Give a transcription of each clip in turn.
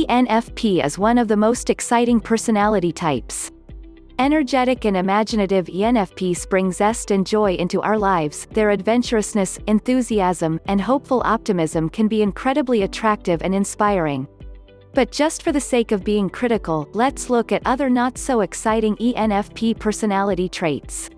ENFP is one of the most exciting personality types. Energetic and imaginative ENFPs bring zest and joy into our lives. Their adventurousness, enthusiasm, and hopeful optimism can be incredibly attractive and inspiring. But just for the sake of being critical, let's look at other not-so-exciting ENFP personality traits.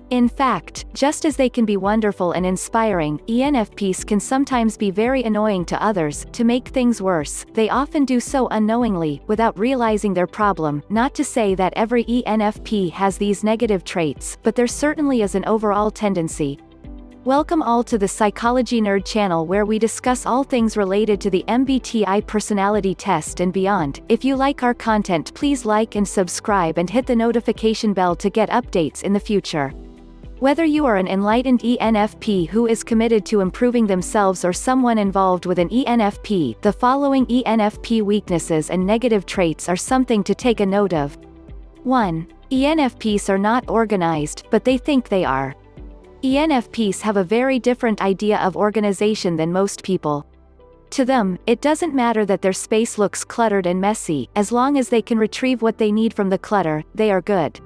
In fact, just as they can be wonderful and inspiring, ENFPs can sometimes be very annoying to others. To make things worse, they often do so unknowingly, without realizing their problem. Not to say that every ENFP has these negative traits, but there certainly is an overall tendency. Welcome all to the Psychology Nerd channel, where we discuss all things related to the MBTI personality test and beyond. If you like our content, please like and subscribe and hit the notification bell to get updates in the future. Whether you are an enlightened ENFP who is committed to improving themselves or someone involved with an ENFP, the following ENFP weaknesses and negative traits are something to take a note of. 1. ENFPs are not organized, but they think they are. ENFPs have a very different idea of organization than most people. To them, it doesn't matter that their space looks cluttered and messy. As long as they can retrieve what they need from the clutter, they are good.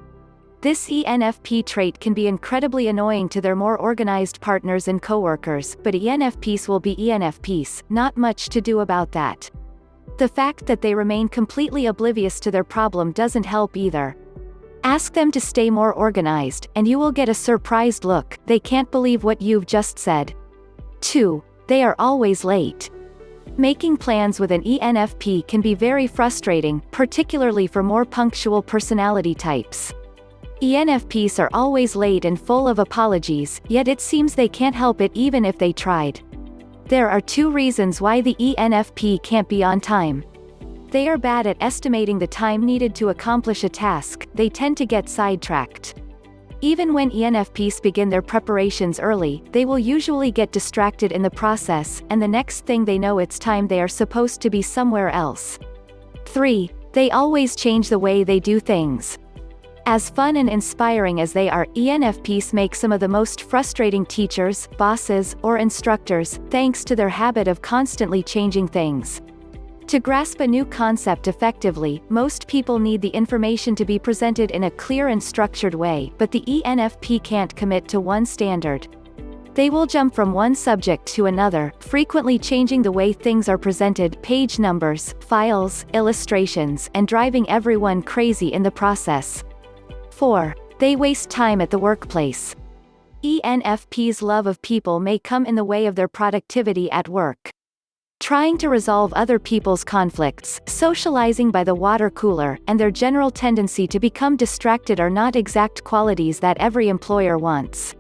This ENFP trait can be incredibly annoying to their more organized partners and coworkers, but ENFPs will be ENFPs, not much to do about that. The fact that they remain completely oblivious to their problem doesn't help either. Ask them to stay more organized, and you will get a surprised look. They can't believe what you've just said. 2. They are always late. Making plans with an ENFP can be very frustrating, particularly for more punctual personality types. ENFPs are always late and full of apologies, yet it seems they can't help it even if they tried. There are 2 reasons why the ENFP can't be on time. They are bad at estimating the time needed to accomplish a task. They tend to get sidetracked. Even when ENFPs begin their preparations early, they will usually get distracted in the process, and the next thing they know it's time they are supposed to be somewhere else. 3. They always change the way they do things. As fun and inspiring as they are, ENFPs make some of the most frustrating teachers, bosses, or instructors, thanks to their habit of constantly changing things. To grasp a new concept effectively, most people need the information to be presented in a clear and structured way, but the ENFP can't commit to one standard. They will jump from one subject to another, frequently changing the way things are presented, page numbers, files, illustrations, and driving everyone crazy in the process. 4. They waste time at the workplace. ENFPs' love of people may come in the way of their productivity at work. Trying to resolve other people's conflicts, socializing by the water cooler, and their general tendency to become distracted are not exact qualities that every employer wants.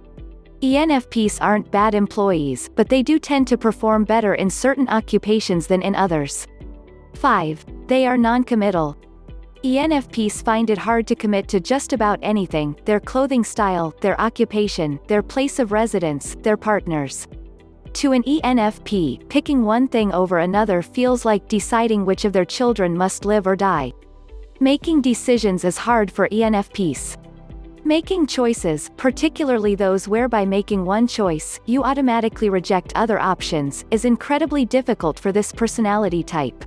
ENFPs aren't bad employees, but they do tend to perform better in certain occupations than in others. 5. They are noncommittal. ENFPs find it hard to commit to just about anything: their clothing style, their occupation, their place of residence, their partners. To an ENFP, picking one thing over another feels like deciding which of their children must live or die. Making decisions is hard for ENFPs. Making choices, particularly those whereby making one choice, you automatically reject other options, is incredibly difficult for this personality type.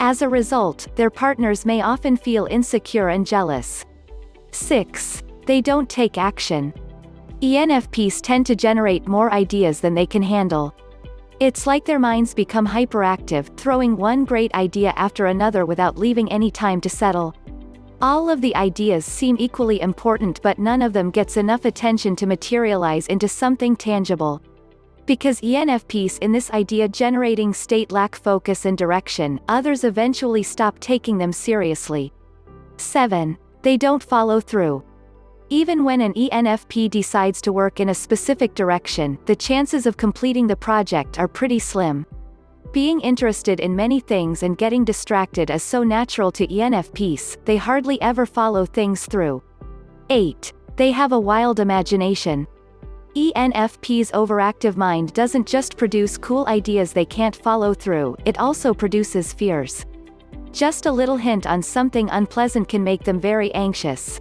As a result, their partners may often feel insecure and jealous. 6. They don't take action. ENFPs tend to generate more ideas than they can handle. It's like their minds become hyperactive, throwing one great idea after another without leaving any time to settle. All of the ideas seem equally important, but none of them gets enough attention to materialize into something tangible. Because ENFPs in this idea-generating state lack focus and direction, others eventually stop taking them seriously. 7. They don't follow through. Even when an ENFP decides to work in a specific direction, the chances of completing the project are pretty slim. Being interested in many things and getting distracted is so natural to ENFPs, they hardly ever follow things through. 8. They have a wild imagination. ENFP's overactive mind doesn't just produce cool ideas they can't follow through, it also produces fears. Just a little hint on something unpleasant can make them very anxious.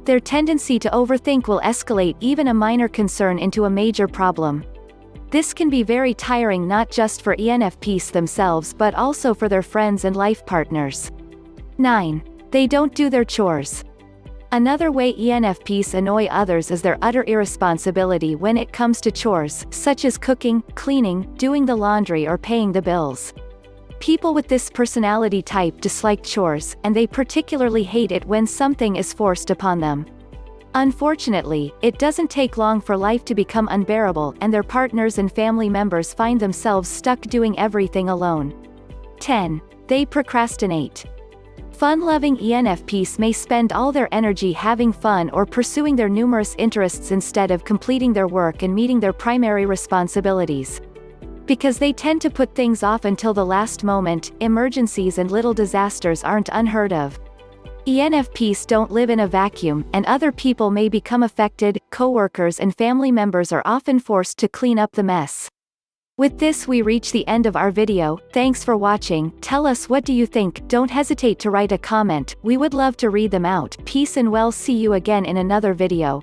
Their tendency to overthink will escalate even a minor concern into a major problem. This can be very tiring not just for ENFPs themselves but also for their friends and life partners. 9. They don't do their chores. Another way ENFPs annoy others is their utter irresponsibility when it comes to chores, such as cooking, cleaning, doing the laundry or paying the bills. People with this personality type dislike chores, and they particularly hate it when something is forced upon them. Unfortunately, it doesn't take long for life to become unbearable and their partners and family members find themselves stuck doing everything alone. 10. They procrastinate. Fun-loving ENFPs may spend all their energy having fun or pursuing their numerous interests instead of completing their work and meeting their primary responsibilities. Because they tend to put things off until the last moment, emergencies and little disasters aren't unheard of. ENFPs don't live in a vacuum, and other people may become affected. Coworkers and family members are often forced to clean up the mess. With this we reach the end of our video. Thanks for watching. Tell us what do you think. Don't hesitate to write a comment, we would love to read them out. Peace and well, see you again in another video.